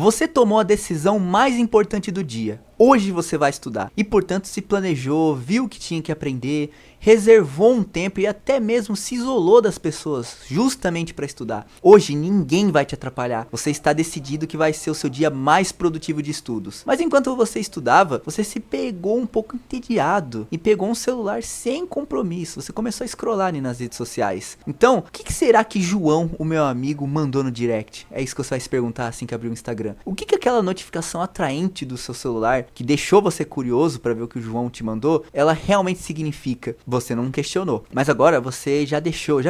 Você tomou a decisão mais importante do dia. Hoje você vai estudar e, portanto, se planejou, viu o que tinha que aprender, reservou um tempo e até mesmo se isolou das pessoas justamente para estudar. Hoje ninguém vai te atrapalhar. Você está decidido que vai ser o seu dia mais produtivo de estudos. Mas enquanto você estudava, você se pegou um pouco entediado e pegou um celular sem compromisso. Você começou a scrollar ali nas redes sociais. Então, o que será que João, o meu amigo, mandou no direct? É isso que você vai se perguntar assim que abrir o Instagram. O que aquela notificação atraente do seu celular, que deixou você curioso para ver o que o João te mandou, ela realmente significa? Você não questionou, mas agora você já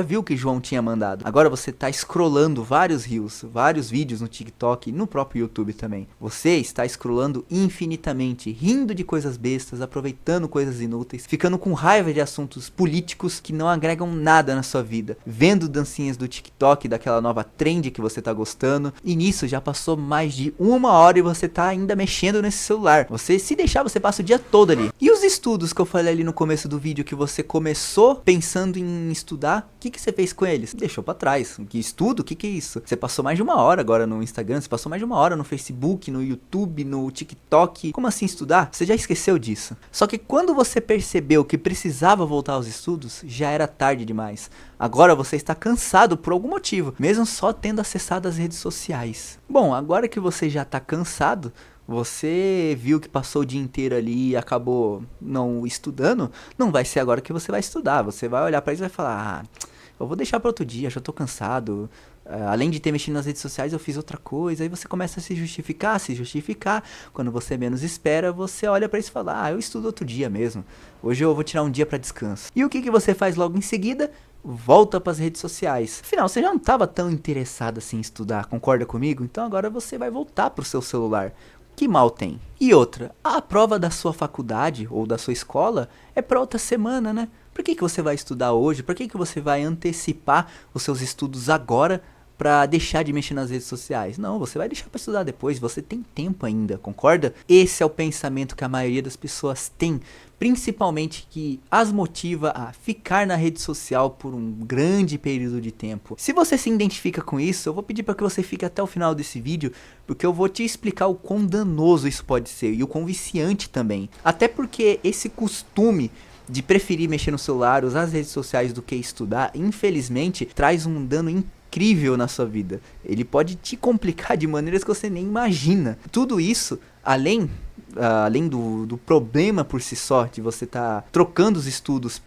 viu o que o João tinha mandado. Agora você tá scrollando vários reels, vários vídeos no TikTok e no próprio YouTube também. Você está scrollando infinitamente, rindo de coisas bestas, aproveitando coisas inúteis, ficando com raiva de assuntos políticos que não agregam nada na sua vida, vendo dancinhas do TikTok, daquela nova trend que você tá gostando, e nisso já passou mais de 1 hora e você tá ainda mexendo nesse celular. Você, se deixar, você passa o dia todo ali. E os estudos que eu falei ali no começo do vídeo, que você começou pensando em estudar, o que você fez com eles? Deixou pra trás. Que estudo? O que é isso? Você passou mais de 1 hora agora no Instagram, você passou mais de 1 hora no Facebook, no YouTube, no TikTok. Como assim estudar? Você já esqueceu disso. Só que quando você percebeu que precisava voltar aos estudos, já era tarde demais. Agora você está cansado por algum motivo, mesmo só tendo acessado as redes sociais. Bom, agora que você já está cansado, você viu que passou o dia inteiro ali e acabou não estudando, não vai ser agora que você vai estudar. Você vai olhar pra isso e vai falar, eu vou deixar para outro dia, já tô cansado. Além de ter mexido nas redes sociais, eu fiz outra coisa. Aí você começa a se justificar. Quando você menos espera, você olha pra isso e fala, eu estudo outro dia mesmo. Hoje eu vou tirar um dia pra descanso. E o que você faz logo em seguida? Volta para as redes sociais. Afinal, você já não estava tão interessado assim em estudar, concorda comigo? Então agora você vai voltar pro seu celular. Que mal tem? E outra, a prova da sua faculdade ou da sua escola é para outra semana, né? Por que você vai estudar hoje? Por que você vai antecipar os seus estudos agora para deixar de mexer nas redes sociais? Não, você vai deixar para estudar depois, você tem tempo ainda, concorda? Esse é o pensamento que a maioria das pessoas tem, principalmente que as motiva a ficar na rede social por um grande período de tempo. Se você se identifica com isso, eu vou pedir para que você fique até o final desse vídeo, porque eu vou te explicar o quão danoso isso pode ser e o quão viciante também. Até porque esse costume de preferir mexer no celular, usar as redes sociais do que estudar, infelizmente, traz um dano incrível na sua vida. Ele pode te complicar de maneiras que você nem imagina. Tudo isso, além do problema por si só, de você estar trocando os estudos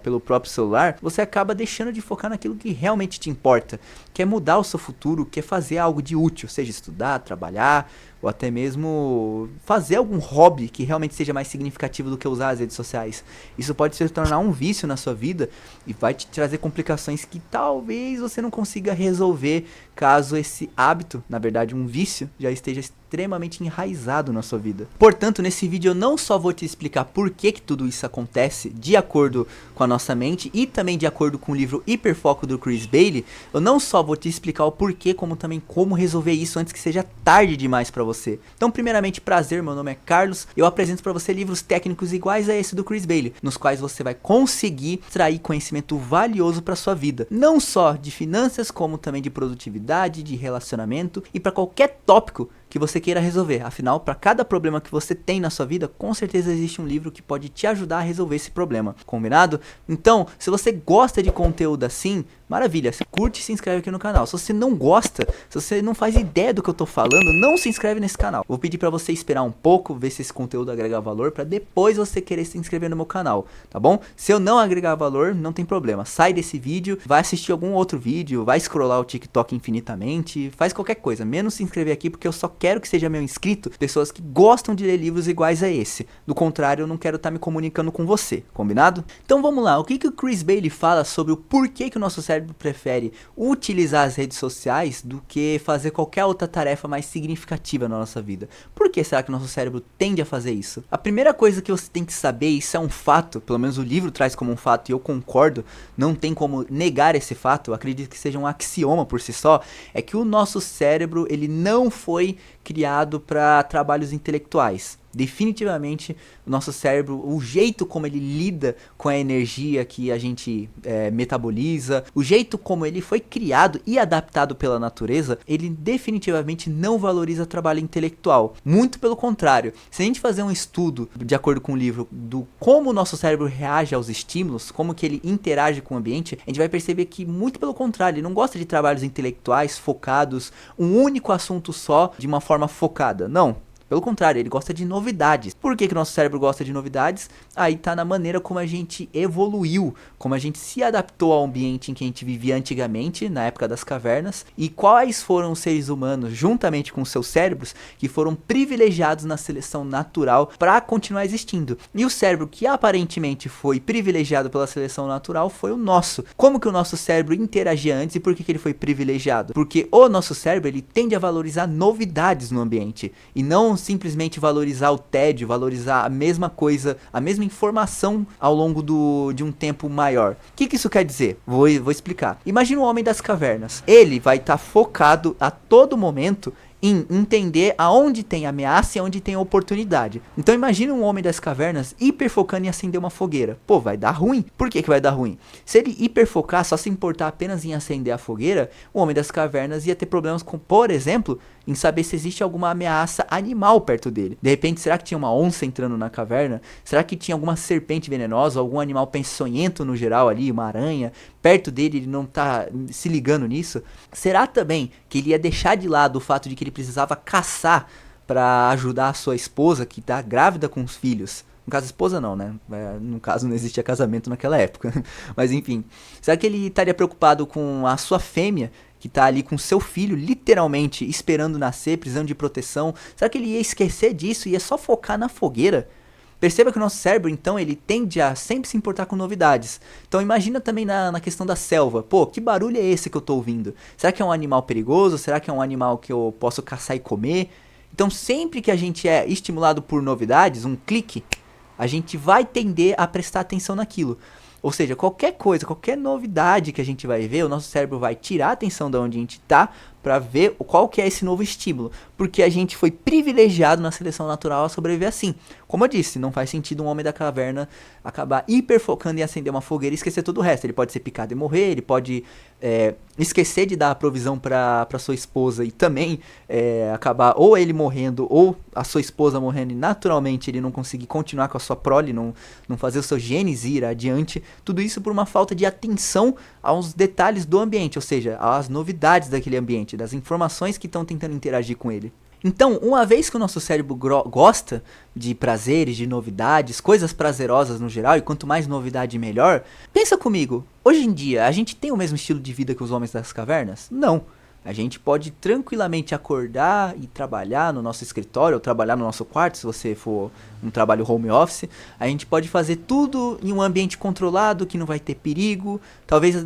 pelo próprio celular, você acaba deixando de focar naquilo que realmente te importa, que é mudar o seu futuro, que é fazer algo de útil, seja estudar, trabalhar, ou até mesmo fazer algum hobby que realmente seja mais significativo do que usar as redes sociais. Isso pode se tornar um vício na sua vida e vai te trazer complicações que talvez você não consiga resolver caso esse hábito, na verdade um vício, já esteja extremamente enraizado na sua vida. Portanto, nesse vídeo eu não só vou te explicar por que tudo isso acontece de acordo com a nossa mente e também de acordo com o livro Hiperfoco do Chris Bailey, eu não só vou te explicar o porquê, como também como resolver isso antes que seja tarde demais para você. Então, primeiramente, prazer, meu nome é Carlos, eu apresento para você livros técnicos iguais a esse do Chris Bailey, nos quais você vai conseguir extrair conhecimento valioso para sua vida, não só de finanças, como também de produtividade, de relacionamento e para qualquer tópico que você queira resolver. Afinal, para cada problema que você tem na sua vida, com certeza existe um livro que pode te ajudar a resolver esse problema. Combinado? Então, se você gosta de conteúdo assim, maravilha, curte e se inscreve aqui no canal. Se você não gosta, se você não faz ideia do que eu tô falando, não se inscreve nesse canal. Vou pedir para você esperar um pouco, ver se esse conteúdo agrega valor, para depois você querer se inscrever no meu canal, tá bom? Se eu não agregar valor, não tem problema. Sai desse vídeo, vai assistir algum outro vídeo, vai scrollar o TikTok infinitamente, faz qualquer coisa, menos se inscrever aqui, porque eu só quero que seja meu inscrito pessoas que gostam de ler livros iguais a esse. Do contrário, eu não quero estar me comunicando com você, combinado? Então vamos lá, o que o Chris Bailey fala sobre o porquê que o nosso cérebro prefere utilizar as redes sociais do que fazer qualquer outra tarefa mais significativa na nossa vida? Por que será que o nosso cérebro tende a fazer isso? A primeira coisa que você tem que saber, isso é um fato, pelo menos o livro traz como um fato e eu concordo, não tem como negar esse fato, eu acredito que seja um axioma por si só, é que o nosso cérebro, ele não foi criado para trabalhos intelectuais. Definitivamente, o nosso cérebro, o jeito como ele lida com a energia que a gente metaboliza, o jeito como ele foi criado e adaptado pela natureza, ele definitivamente não valoriza trabalho intelectual. Muito pelo contrário, se a gente fazer um estudo, de acordo com o livro, do como o nosso cérebro reage aos estímulos, como que ele interage com o ambiente, a gente vai perceber que, muito pelo contrário, ele não gosta de trabalhos intelectuais focados, um único assunto só, de uma forma focada. Não. Pelo contrário, ele gosta de novidades. Por que o nosso cérebro gosta de novidades? Aí tá na maneira como a gente evoluiu, como a gente se adaptou ao ambiente em que a gente vivia antigamente, na época das cavernas, e quais foram os seres humanos, juntamente com seus cérebros, que foram privilegiados na seleção natural para continuar existindo. E o cérebro que aparentemente foi privilegiado pela seleção natural foi o nosso. Como que o nosso cérebro interagia antes e por que ele foi privilegiado? Porque o nosso cérebro, ele tende a valorizar novidades no ambiente, e não simplesmente valorizar o tédio, valorizar a mesma coisa, a mesma informação ao longo de um tempo maior. O que isso quer dizer? Vou explicar. Imagina o homem das cavernas. Ele vai estar focado a todo momento em entender aonde tem ameaça e aonde tem oportunidade. Então imagina um homem das cavernas hiperfocando em acender uma fogueira. Pô, vai dar ruim. Por que vai dar ruim? Se ele hiperfocar, só se importar apenas em acender a fogueira, o homem das cavernas ia ter problemas com, por exemplo, em saber se existe alguma ameaça animal perto dele. De repente, será que tinha uma onça entrando na caverna? Será que tinha alguma serpente venenosa, algum animal peçonhento no geral ali, uma aranha? Perto dele, ele não tá se ligando nisso? Será também que ele ia deixar de lado o fato de que ele precisava caçar para ajudar a sua esposa, que tá grávida com os filhos? No caso, esposa não, né? No caso, não existia casamento naquela época. Mas enfim, será que ele estaria preocupado com a sua fêmea, que tá ali com seu filho, literalmente esperando nascer, precisando de proteção? Será que ele ia esquecer disso e ia só focar na fogueira? Perceba que o nosso cérebro, então, ele tende a sempre se importar com novidades. Então imagina também na questão da selva. Pô, que barulho é esse que eu tô ouvindo? Será que é um animal perigoso? Será que é um animal que eu posso caçar e comer? Então sempre que a gente é estimulado por novidades, um clique, a gente vai tender a prestar atenção naquilo. Ou seja, qualquer coisa, qualquer novidade que a gente vai ver, o nosso cérebro vai tirar a atenção de onde a gente está para ver qual que é esse novo estímulo. Porque a gente foi privilegiado na seleção natural a sobreviver assim. Como eu disse, não faz sentido um homem da caverna acabar hiperfocando em acender uma fogueira e esquecer todo o resto. Ele pode ser picado e morrer, ele pode esquecer de dar a provisão para sua esposa e também acabar ou ele morrendo ou a sua esposa morrendo e naturalmente ele não conseguir continuar com a sua prole, não fazer os seus genes ir adiante. Tudo isso por uma falta de atenção aos detalhes do ambiente, ou seja, às novidades daquele ambiente, das informações que estão tentando interagir com ele. Então, uma vez que o nosso cérebro gosta de prazeres, de novidades, coisas prazerosas no geral, e quanto mais novidade melhor, pensa comigo, hoje em dia a gente tem o mesmo estilo de vida que os homens das cavernas? Não. A gente pode tranquilamente acordar e trabalhar no nosso escritório, ou trabalhar no nosso quarto, se você for um trabalho home office. A gente pode fazer tudo em um ambiente controlado, que não vai ter perigo. Talvez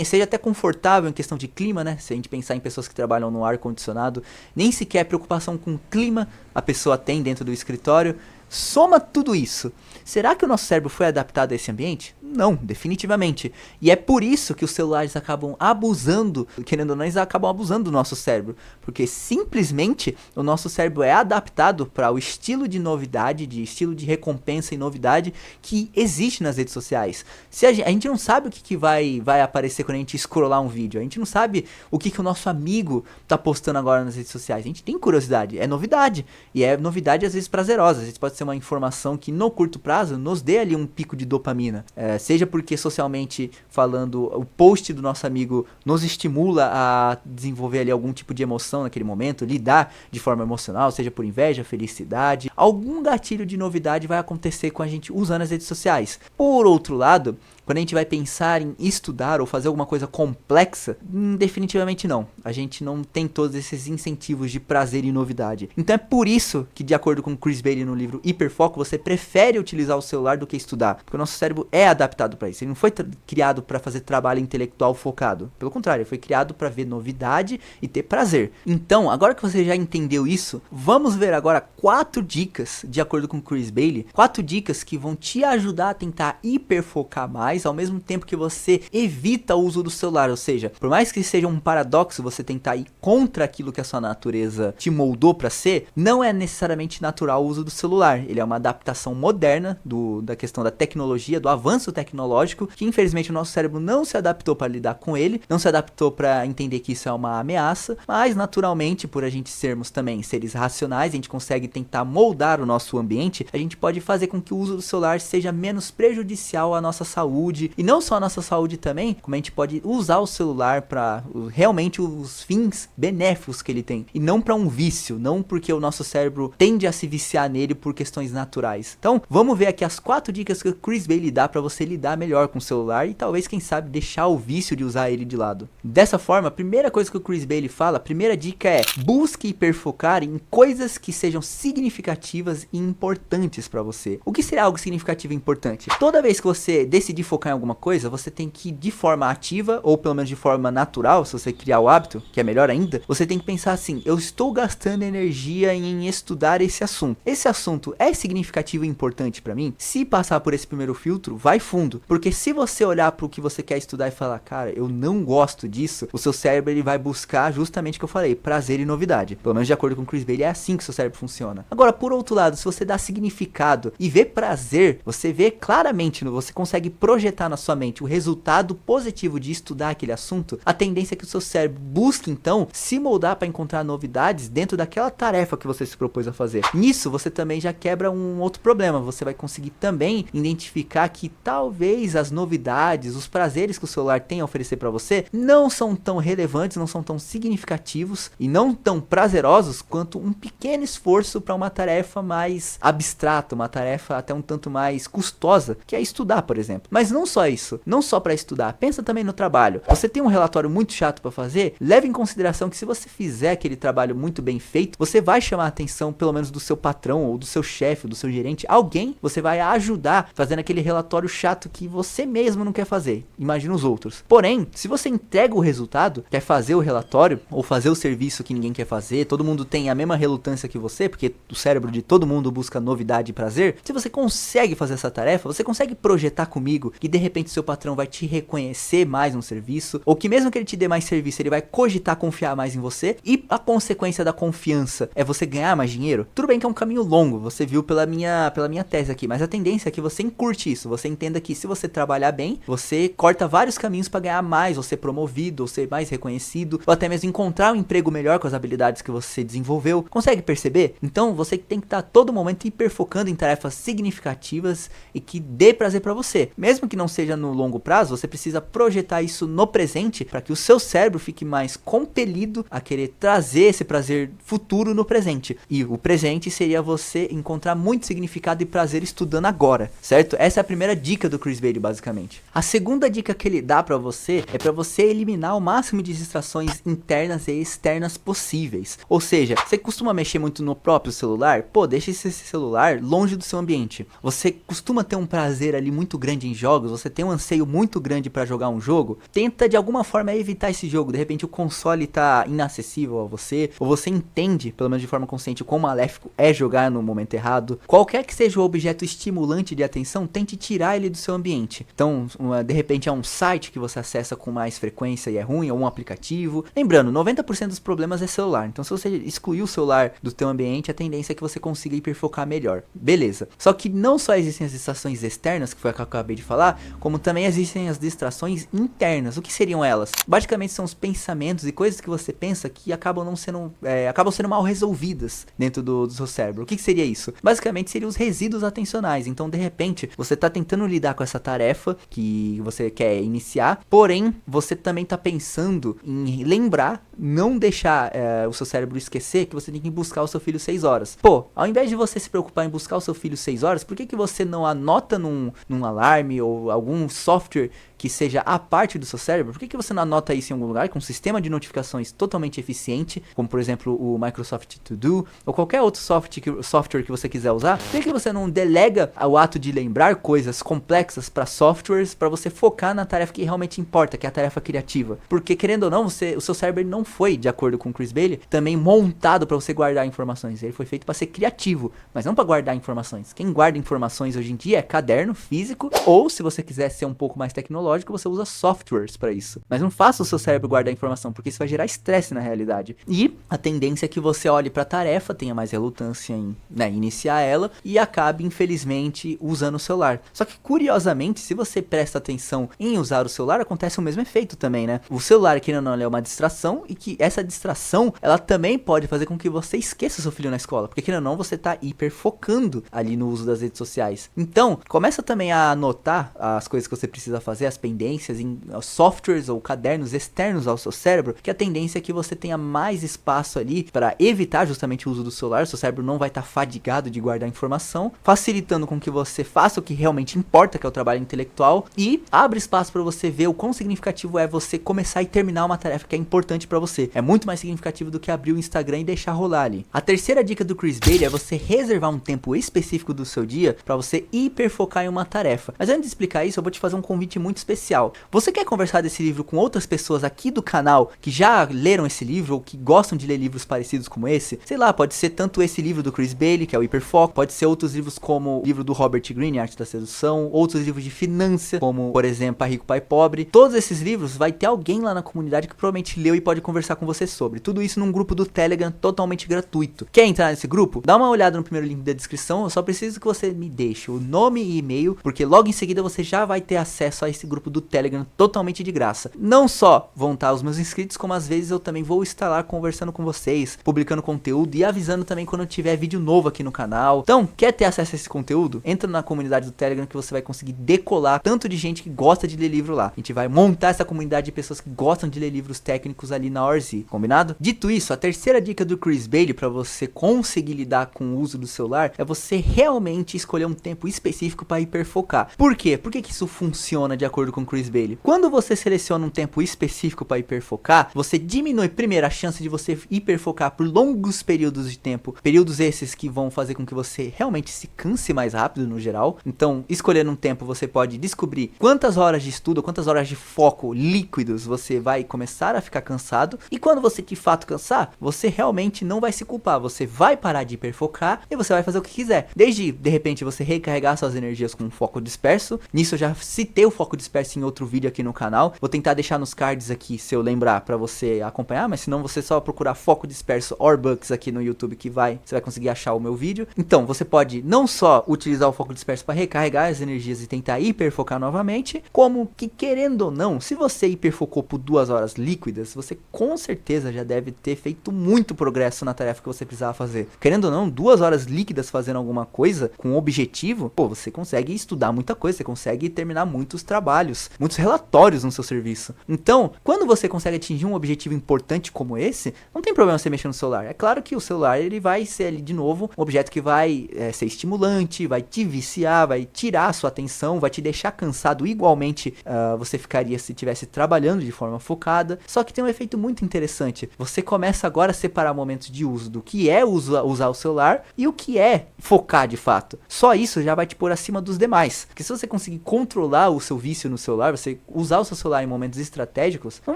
seja até confortável em questão de clima, né? Se a gente pensar em pessoas que trabalham no ar-condicionado, nem sequer preocupação com o clima a pessoa tem dentro do escritório. Soma tudo isso. Será que o nosso cérebro foi adaptado a esse ambiente? Não, definitivamente. E é por isso que os celulares acabam abusando, querendo ou não, eles acabam abusando do nosso cérebro. Porque simplesmente o nosso cérebro é adaptado para o estilo de novidade, de estilo de recompensa e novidade que existe nas redes sociais. Se a gente não sabe o que vai aparecer quando a gente scrollar um vídeo. A gente não sabe o que o nosso amigo tá postando agora nas redes sociais. A gente tem curiosidade, é novidade. E é novidade às vezes prazerosa. Às vezes pode ser uma informação que no curto prazo nos dê ali um pico de dopamina. Seja porque socialmente falando, o post do nosso amigo nos estimula a desenvolver ali algum tipo de emoção naquele momento, lidar de forma emocional, seja por inveja, felicidade. Algum gatilho de novidade vai acontecer com a gente usando as redes sociais. Por outro lado, quando a gente vai pensar em estudar ou fazer alguma coisa complexa, definitivamente não. A gente não tem todos esses incentivos de prazer e novidade. Então é por isso que, de acordo com Chris Bailey no livro Hiperfoco, você prefere utilizar o celular do que estudar. Porque o nosso cérebro é adaptado para isso. Ele não foi criado para fazer trabalho intelectual focado. Pelo contrário, ele foi criado para ver novidade e ter prazer. Então, agora que você já entendeu isso, vamos ver agora 4 dicas, de acordo com Chris Bailey. 4 dicas que vão te ajudar a tentar hiperfocar mais mais, ao mesmo tempo que você evita o uso do celular. Ou seja, por mais que seja um paradoxo você tentar ir contra aquilo que a sua natureza te moldou para ser, não é necessariamente natural o uso do celular. Ele é uma adaptação moderna da questão da tecnologia, do avanço tecnológico, que infelizmente o nosso cérebro não se adaptou para lidar com ele, não se adaptou para entender que isso é uma ameaça, mas naturalmente, por a gente sermos também seres racionais, a gente consegue tentar moldar o nosso ambiente, a gente pode fazer com que o uso do celular seja menos prejudicial à nossa saúde, e não só à nossa saúde também, como a gente pode usar o celular para realmente os fins benéficos que ele tem, e não para um vício, não porque o nosso cérebro tende a se viciar nele por questões naturais. Então, vamos ver aqui as 4 dicas que o Chris Bailey dá para você lidar melhor com o celular e talvez, quem sabe, deixar o vício de usar ele de lado. Dessa forma, a primeira coisa que o Chris Bailey fala, a primeira dica é: busque hiperfocar em coisas que sejam significativas e importantes para você. O que seria algo significativo e importante? Toda vez que você decidir focar em alguma coisa, você tem que, de forma ativa, ou pelo menos de forma natural, se você criar o hábito, que é melhor ainda, você tem que pensar assim: eu estou gastando energia em estudar esse assunto. Esse assunto é significativo e importante para mim? Se passar por esse primeiro filtro, vai fundo. Porque se você olhar para o que você quer estudar e falar, cara, eu não gosto disso, o seu cérebro ele vai buscar justamente o que eu falei, prazer e novidade. Pelo menos de acordo com o Chris Bailey, é assim que o seu cérebro funciona. Agora, por outro lado, se você dá significado e vê prazer, você vê claramente, você consegue projetar na sua mente o resultado positivo de estudar aquele assunto, a tendência é que o seu cérebro busque, então, se moldar para encontrar novidades dentro daquela tarefa que você se propôs a fazer. Nisso, você também já quebra um outro problema. Você vai conseguir também identificar que talvez as novidades, os prazeres que o celular tem a oferecer para você não são tão relevantes, não são tão significativos e não tão prazerosos quanto um pequeno esforço para uma tarefa mais abstrata, uma tarefa até um tanto mais custosa, que é estudar, por exemplo. Mas não só isso, não só para estudar, pensa também no trabalho. Você tem um relatório muito chato para fazer, leve em consideração que se você fizer aquele trabalho muito bem feito, você vai chamar a atenção pelo menos do seu patrão ou do seu chefe, do seu gerente, alguém você vai ajudar fazendo aquele relatório chato que você mesmo não quer fazer. Imagina os outros. Porém, se você entrega o resultado, quer fazer o relatório ou fazer o serviço que ninguém quer fazer, todo mundo tem a mesma relutância que você, porque o cérebro de todo mundo busca novidade e prazer. Se você consegue fazer essa tarefa, você consegue projetar comigo que de repente seu patrão vai te reconhecer mais no serviço, ou que mesmo que ele te dê mais serviço, ele vai cogitar confiar mais em você, e a consequência da confiança é você ganhar mais dinheiro. Tudo bem que é um caminho longo, você viu pela minha tese aqui, mas a tendência é que você encurte isso, você entenda que se você trabalhar bem, você corta vários caminhos para ganhar mais, ou ser promovido, ou ser mais reconhecido, ou até mesmo encontrar um emprego melhor com as habilidades que você desenvolveu. Consegue perceber? Então você tem que estar todo momento hiperfocando em tarefas significativas e que dê prazer para você. Mesmo que não seja no longo prazo, você precisa projetar isso no presente para que o seu cérebro fique mais compelido a querer trazer esse prazer futuro no presente. E o presente seria você encontrar muito significado e prazer estudando agora, certo? Essa é a primeira dica do Chris Bailey, basicamente. A segunda dica que ele dá pra você é pra você eliminar o máximo de distrações internas e externas possíveis. Ou seja, você costuma mexer muito no próprio celular? Pô, deixa esse celular longe do seu ambiente. Você costuma ter um prazer ali muito grande em jogos? Você tem um anseio muito grande pra jogar um jogo? Tenta de alguma forma evitar esse jogo. De repente o console tá inacessível a você, ou você entende, pelo menos de forma consciente, quão maléfico é jogar no momento errado. Qualquer que seja o objeto estimulante de atenção, tente tirar ele do seu ambiente. Então, de repente é um site que você acessa com mais frequência e é ruim, ou um aplicativo. Lembrando, 90% dos problemas é celular. Então, se você excluir o celular do teu ambiente, a tendência é que você consiga hiperfocar melhor. Beleza. Só que não só existem as distrações externas, que foi a que eu acabei de falar, como também existem as distrações internas. O que seriam elas? Basicamente são os pensamentos e coisas que você pensa que acabam sendo mal resolvidas dentro do seu cérebro. O que seria isso? Basicamente seriam os resíduos atencionais. Então, de repente, você está tentando lidar com essa tarefa que você quer iniciar, porém, você também está pensando em lembrar, não deixar o seu cérebro esquecer que você tem que buscar o seu filho 6 horas. Pô, ao invés de você se preocupar em buscar o seu filho 6 horas, por que você não anota num alarme ou algum software que seja a parte do seu cérebro? Por que você não anota isso em algum lugar com um sistema de notificações totalmente eficiente, como por exemplo o Microsoft To Do, ou qualquer outro software que você quiser usar? Por que você não delega o ato de lembrar coisas complexas para softwares, para você focar na tarefa que realmente importa, que é a tarefa criativa? Porque, querendo ou não, o seu cérebro não foi, de acordo com o Chris Bailey, também montado para você guardar informações. Ele foi feito para ser criativo, mas não para guardar informações. Quem guarda informações hoje em dia é caderno físico, ou se você quiser ser um pouco mais tecnológico, você usa softwares para isso. Mas não faça o seu cérebro guardar informação, porque isso vai gerar estresse na realidade. E a tendência é que você olhe para a tarefa, tenha mais relutância em iniciar ela e acabe, infelizmente, usando o celular. Só que, curiosamente, se você presta atenção em usar o celular, acontece o mesmo efeito também, né? O celular, querendo ou não, é uma distração, e que essa distração, ela também pode fazer com que você esqueça seu filho na escola, porque querendo ou não, você tá hiper focando ali no uso das redes sociais. Então, começa também a anotar as coisas que você precisa fazer, as pendências em softwares ou cadernos externos ao seu cérebro, que a tendência é que você tenha mais espaço ali para evitar justamente o uso do celular. Seu cérebro não vai estar fadigado de guardar informação, facilitando com que você faça o que realmente importa, que é o trabalho intelectual, e abre espaço para você ver o quão significativo é você começar e terminar uma tarefa que é importante para você. É muito mais significativo do que abrir o Instagram e deixar rolar ali. A terceira dica do Chris Bailey é você reservar um tempo específico do seu dia para você hiperfocar em uma tarefa. Mas antes de explicar isso, eu vou te fazer um convite muito especial. Você quer conversar desse livro com outras pessoas aqui do canal que já leram esse livro ou que gostam de ler livros parecidos como esse? Sei lá, pode ser tanto esse livro do Chris Bailey, que é o Hiperfoco, pode ser outros livros como o livro do Robert Greene, Arte da Sedução, outros livros de finança, como, por exemplo, Pai Rico, Pai Pobre. Todos esses livros vai ter alguém lá na comunidade que provavelmente leu e pode conversar com você sobre. Tudo isso num grupo do Telegram totalmente gratuito. Quer entrar nesse grupo? Dá uma olhada no primeiro link da descrição, eu só preciso que você me deixe o nome e e-mail, porque logo em seguida você já vai ter acesso a esse grupo do Telegram totalmente de graça. Não só vão estar os meus inscritos, como às vezes eu também vou estar lá conversando com vocês, publicando conteúdo e avisando também quando tiver vídeo novo aqui no canal. Então, quer ter acesso a esse conteúdo? Entra na comunidade do Telegram que você vai conseguir decolar tanto de gente que gosta de ler livro lá. A gente vai montar essa comunidade de pessoas que gostam de ler livros técnicos ali na Orzi, combinado? Dito isso, a terceira dica do Chris Bailey para você conseguir lidar com o uso do celular é você realmente escolher um tempo específico para hiperfocar. Por quê? Por que isso funciona de acordo com o Chris Bailey? Quando você seleciona um tempo específico para hiperfocar, você diminui primeiro a chance de você hiperfocar por longos períodos de tempo, períodos esses que vão fazer com que você realmente se canse mais rápido no geral. Então, escolhendo um tempo, você pode descobrir quantas horas de estudo, quantas horas de foco líquidos você vai começar a ficar cansado, e quando você de fato cansar, você realmente não vai se culpar, você vai parar de hiperfocar e você vai fazer o que quiser. Desde, de repente, você recarregar suas energias com um foco disperso. Nisso eu já citei o foco disperso em outro vídeo aqui no canal. Vou tentar deixar nos cards aqui, se eu lembrar, pra você acompanhar, mas se não, você só procurar foco disperso Orbucks aqui no YouTube que você vai conseguir achar o meu vídeo. Então, você pode não só utilizar o foco disperso para recarregar as energias e tentar hiperfocar novamente, como que, querendo ou não, se você hiperfocou por 2 horas líquidas, você com certeza já deve ter feito muito progresso na tarefa que você precisava fazer. Querendo ou não, 2 horas líquidas fazendo alguma coisa com objetivo, pô, você consegue estudar muita coisa, você consegue terminar muitos trabalhos, muitos relatórios no seu serviço. Então, quando você consegue atingir um objetivo importante como esse, não tem problema você mexer no celular. É claro que o celular, ele vai ser ali de novo um objeto que vai ser estimulante, vai te viciar, vai tirar a sua atenção, vai te deixar cansado igualmente você ficaria se estivesse trabalhando de forma focada. Só que tem um efeito muito interessante. Você começa agora a separar momentos de uso do que é usar o celular e o que é focar de fato. Só isso já vai te pôr acima dos demais. Porque se você conseguir controlar o seu vício no celular, você usar o seu celular em momentos estratégicos, não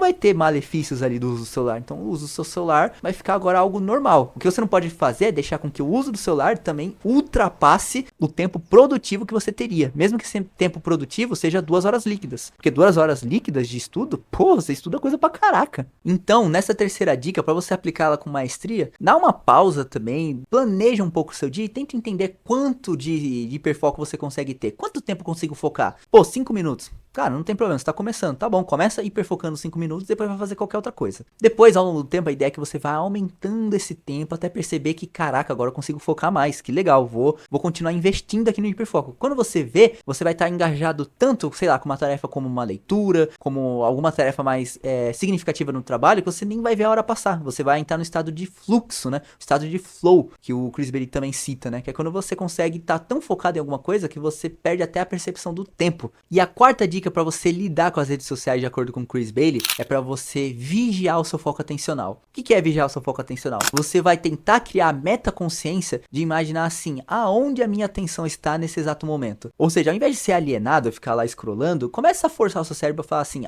vai ter malefícios ali do uso do celular. Então o uso do seu celular vai ficar agora algo normal. O que você não pode fazer é deixar com que o uso do celular também ultrapasse o tempo produtivo que você teria. Mesmo que esse tempo produtivo seja 2 horas líquidas. Porque 2 horas líquidas de estudo, pô, você estuda coisa pra caraca. Então, nessa terceira dica, pra você aplicá-la com maestria, dá uma pausa também, planeja um pouco o seu dia e tenta entender quanto de hiperfoco você consegue ter. Quanto tempo eu consigo focar? Pô, 5 minutos. Cara, não tem problema, você tá começando, tá bom, começa hiperfocando 5 minutos, depois vai fazer qualquer outra coisa. Depois, ao longo do tempo, a ideia é que você vai aumentando esse tempo até perceber que, caraca, agora eu consigo focar mais, que legal, vou continuar investindo aqui no hiperfoco. Quando você vê, você vai estar engajado tanto, sei lá, com uma tarefa como uma leitura, como alguma tarefa mais significativa no trabalho, que você nem vai ver a hora passar. Você vai entrar no estado de fluxo, né? O estado de flow, que o Chris Bailey também cita, né? Que é quando você consegue estar tão focado em alguma coisa que você perde até a percepção do tempo. E a quarta dica dica para você lidar com as redes sociais de acordo com o Chris Bailey é para você vigiar o seu foco atencional. O que é vigiar o seu foco atencional? Você vai tentar criar a metaconsciência de imaginar assim, aonde a minha atenção está nesse exato momento. Ou seja, ao invés de ser alienado, ficar lá scrollando, começa a forçar o seu cérebro a falar assim,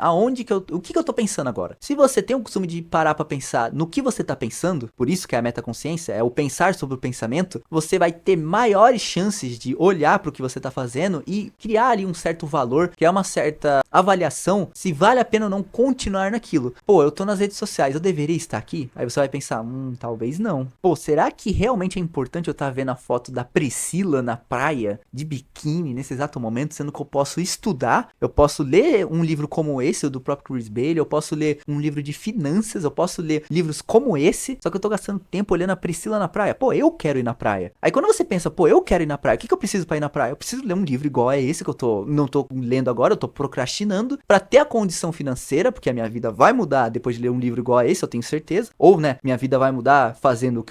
o que eu tô pensando agora? Se você tem o costume de parar para pensar no que você tá pensando, por isso que é a metaconsciência, é o pensar sobre o pensamento, você vai ter maiores chances de olhar para o que você tá fazendo e criar ali um certo valor, criar uma certa avaliação se vale a pena ou não continuar naquilo. Pô, eu tô nas redes sociais, eu deveria estar aqui? Aí você vai pensar, talvez não. Pô, será que realmente é importante eu estar vendo a foto da Priscila na praia, de biquíni, nesse exato momento, sendo que eu posso estudar, eu posso ler um livro como esse, o do próprio Chris Bailey, eu posso ler um livro de finanças, eu posso ler livros como esse, só que eu tô gastando tempo olhando a Priscila na praia. Pô, eu quero ir na praia. Aí quando você pensa, pô, eu quero ir na praia, o que eu preciso pra ir na praia? Eu preciso ler um livro igual a esse que eu não tô lendo agora, eu tô procrastinando pra ter a condição financeira, porque a minha vida vai mudar depois de ler um livro igual a esse, eu tenho certeza. Ou, né, minha vida vai mudar fazendo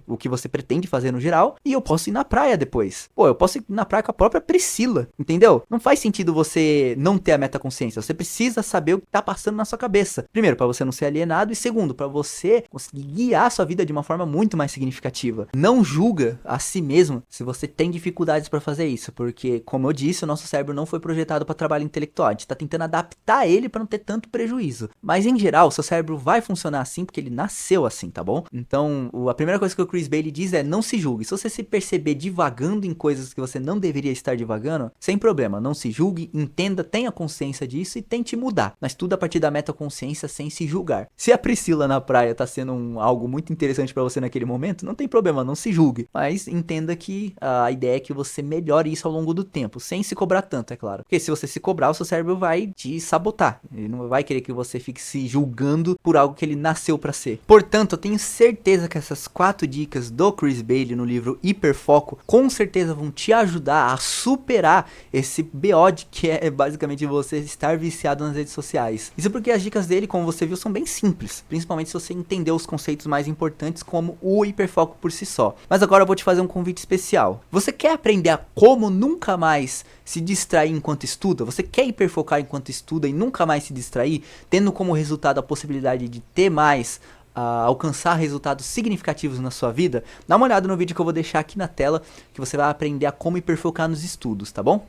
o que você pretende fazer no geral, e eu posso ir na praia depois. Pô, eu posso ir na praia com a própria Priscila, entendeu? Não faz sentido você não ter a metaconsciência, você precisa saber o que tá passando na sua cabeça. Primeiro, pra você não ser alienado, e segundo, pra você conseguir guiar a sua vida de uma forma muito mais significativa. Não julga a si mesmo se você tem dificuldades pra fazer isso, porque, como eu disse, o nosso cérebro não foi projetado pra trabalho intelectual, a gente tá tentando adaptar ele pra não ter tanto prejuízo. Mas, em geral, o seu cérebro vai funcionar assim porque ele nasceu assim, tá bom? Então, a primeira coisa que o Chris Bailey diz é não se julgue. Se você se perceber divagando em coisas que você não deveria estar divagando, sem problema, não se julgue, entenda, tenha consciência disso e tente mudar. Mas tudo a partir da metaconsciência sem se julgar. Se a Priscila na praia tá sendo algo muito interessante pra você naquele momento, não tem problema, não se julgue. Mas entenda que a ideia é que você melhore isso ao longo do tempo, sem se cobrar tanto, é claro. Porque se você se cobrar, o seu cérebro vai te sabotar. Ele não vai querer que você fique se julgando por algo que ele nasceu pra ser. Portanto, eu tenho certeza que essas 4 dicas do Chris Bailey no livro Hiperfoco, com certeza vão te ajudar a superar esse BO de que é basicamente você estar viciado nas redes sociais. Isso porque as dicas dele, como você viu, são bem simples, principalmente se você entender os conceitos mais importantes como o hiperfoco por si só. Mas agora eu vou te fazer um convite especial. Você quer aprender a como nunca mais se distrair enquanto estuda? Você quer hiperfocar enquanto estuda e nunca mais se distrair, tendo como resultado a possibilidade de ter mais, alcançar resultados significativos na sua vida? Dá uma olhada no vídeo que eu vou deixar aqui na tela, que você vai aprender a como hiperfocar nos estudos, tá bom?